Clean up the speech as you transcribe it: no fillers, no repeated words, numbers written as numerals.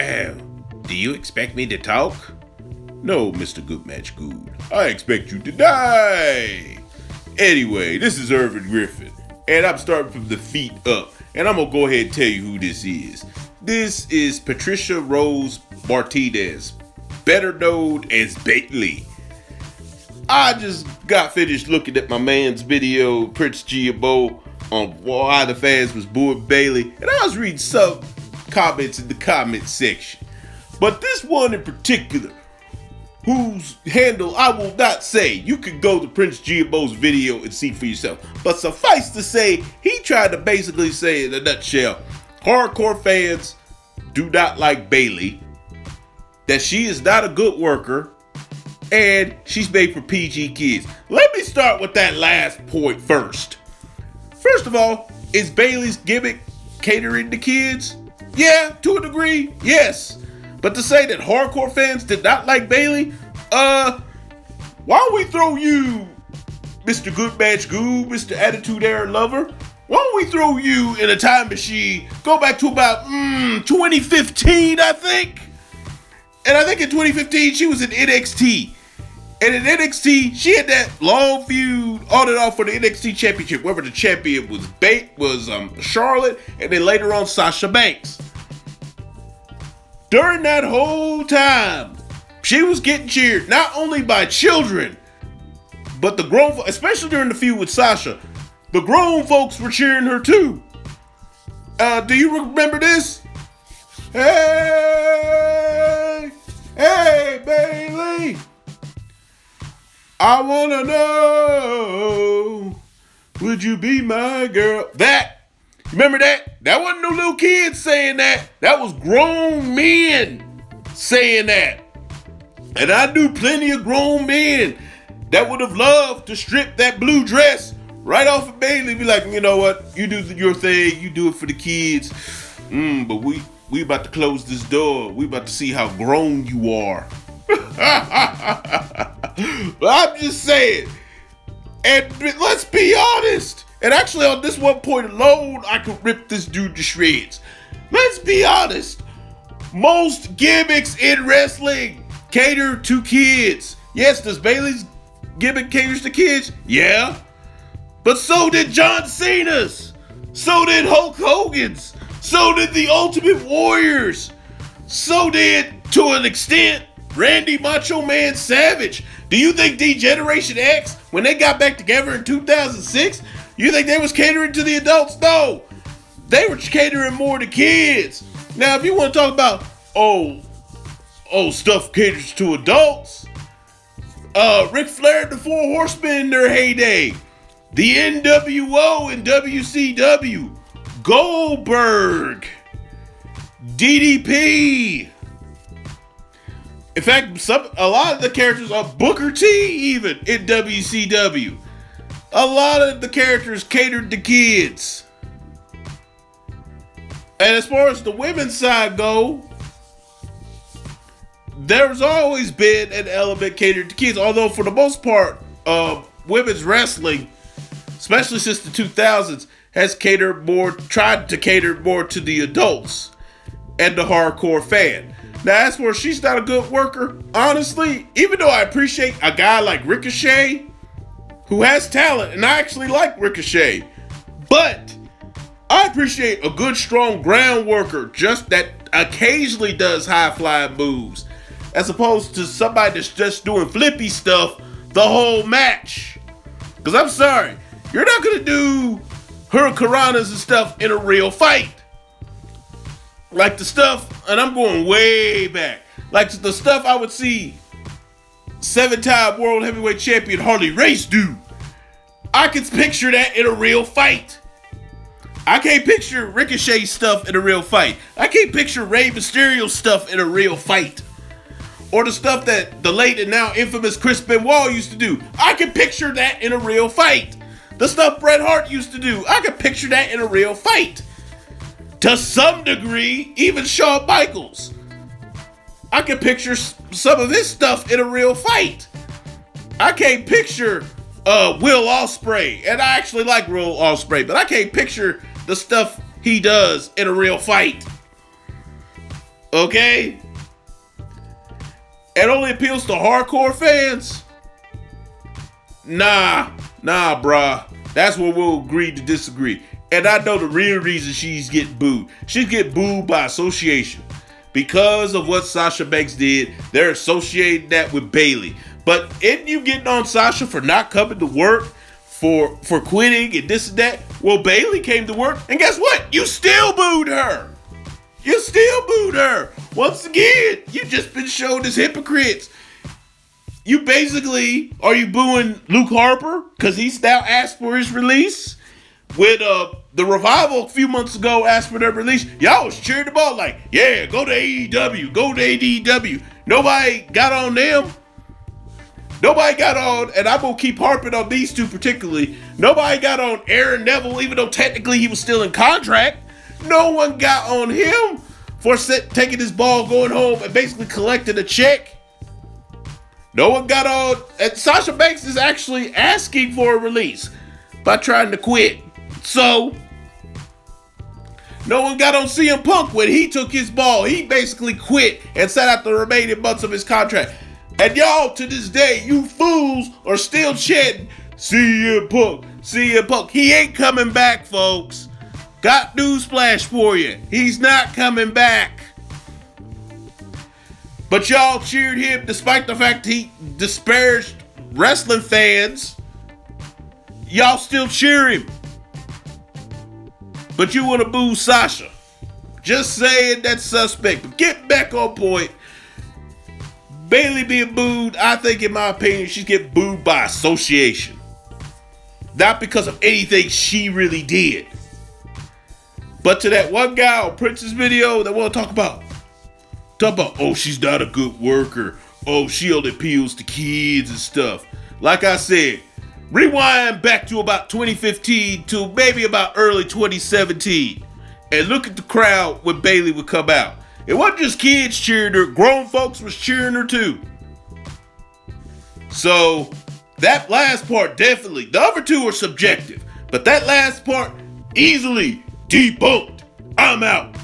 Oh, do you expect me to talk? No, Mr. Good Match Good. I expect you to die. Anyway, this is Irvin Griffin, and I'm starting from the feet up, and I'm gonna go ahead and tell you who this is. This is Patricia Rose Martinez, better known as Bayley. I just got finished looking at my man's video, Prince GMO, on why the fans was booing Bayley, and I was reading some comments in the comment section. But this one in particular, whose handle I will not say, you can go to Prince GMO's video and see for yourself. But suffice to say, he tried to basically say in a nutshell, hardcore fans do not like Bayley, that she is not a good worker, and she's made for PG kids. Let me start with that last point first. First of all, is Bayley's gimmick catering to kids? Yeah, to a degree, yes. But to say that hardcore fans did not like Bayley, why don't we throw you, Mr. Good Match Goo, Mr. Attitude Era Lover, why don't we throw you in a time machine, go back to about 2015, I think? And I think in 2015, she was in NXT. And in NXT, she had that long feud on and off for the NXT Championship, wherever the champion was Charlotte, and then later on Sasha Banks. During that whole time, she was getting cheered not only by children, but the grown, especially during the feud with Sasha, the grown folks were cheering her too. Do you remember this? Hey, Bayley. I wanna know, would you be my girl? That, remember that? That wasn't no little kids saying that. That was grown men saying that. And I knew plenty of grown men that would have loved to strip that blue dress right off of Bayley. Be like, you know what? You do your thing. You do it for the kids. But we about to close this door. We about to see how grown you are. I'm just saying. And let's be honest. And actually on this one point alone, I could rip this dude to shreds. Let's be honest. Most gimmicks in wrestling cater to kids. Yes, does Bayley's gimmick caters to kids? Yeah. But so did John Cena's. So did Hulk Hogan's. So did the Ultimate Warriors. So did, to an extent, Randy Macho Man Savage. Do you think D-Generation X, when they got back together in 2006, you think they was catering to the adults? No. They were catering more to kids. Now, if you want to talk about, stuff caters to adults, Ric Flair and the Four Horsemen in their heyday, the NWO and WCW, Goldberg, DDP. In fact, a lot of the characters are Booker T even in WCW. A lot of the characters catered to kids. And as far as the women's side go, there's always been an element catered to kids. Although for the most part, women's wrestling, especially since the 2000s, has tried to cater more to the adults and the hardcore fan. Now, as for she's not a good worker, honestly, even though I appreciate a guy like Ricochet, who has talent, and I actually like Ricochet, but I appreciate a good, strong ground worker, just that occasionally does high-flying moves, as opposed to somebody that's just doing flippy stuff the whole match. Because I'm sorry, you're not going to do hurricanranas and stuff in a real fight. Like the stuff, and I'm going way back, like the stuff I would see 7-time World Heavyweight Champion Harley Race do. I can picture that in a real fight. I can't picture Ricochet stuff in a real fight. I can't picture Rey Mysterio stuff in a real fight. Or the stuff that the late and now infamous Chris Benoit used to do. I can picture that in a real fight. The stuff Bret Hart used to do. I can picture that in a real fight. To some degree, even Shawn Michaels. I can picture some of his stuff in a real fight. I can't picture Will Ospreay, and I actually like Will Ospreay, but I can't picture the stuff he does in a real fight. Okay? It only appeals to hardcore fans? Nah, bruh. That's where we'll agree to disagree. And I know the real reason she's getting booed. She's getting booed by association. Because of what Sasha Banks did, they're associating that with Bayley. But isn't you getting on Sasha for not coming to work, for quitting and this and that? Well, Bayley came to work, and guess what? You still booed her. You still booed her. Once again, you just been shown as hypocrites. You basically, are you booing Luke Harper because he's now asked for his release? When the Revival a few months ago asked for their release, y'all was cheering them on like, yeah, go to AEW, go to AEW. Nobody got on them. Nobody got on, and I'm going to keep harping on these two particularly. Nobody got on Aaron Neville, even though technically he was still in contract. No one got on him for taking his ball, going home, and basically collecting a check. No one got on, and Sasha Banks is actually asking for a release by trying to quit. So, no one got on CM Punk when he took his ball. He basically quit and sat out the remaining months of his contract. And y'all, to this day, you fools are still chanting, CM Punk, CM Punk. He ain't coming back, folks. Got newsflash for you. He's not coming back. But y'all cheered him despite the fact he disparaged wrestling fans. Y'all still cheer him. But you want to boo Sasha. Just saying that's suspect. But get back on point. Bayley being booed, I think in my opinion, she's getting booed by association. Not because of anything she really did. But to that one guy on Prince's video that want to talk about, oh, she's not a good worker. Oh, she only appeals to kids and stuff. Like I said, rewind back to about 2015 to maybe about early 2017 and look at the crowd when Bayley would come out. It wasn't just kids cheering her, grown folks was cheering her too. So that last part definitely, the other two are subjective, but that last part easily debunked. I'm out.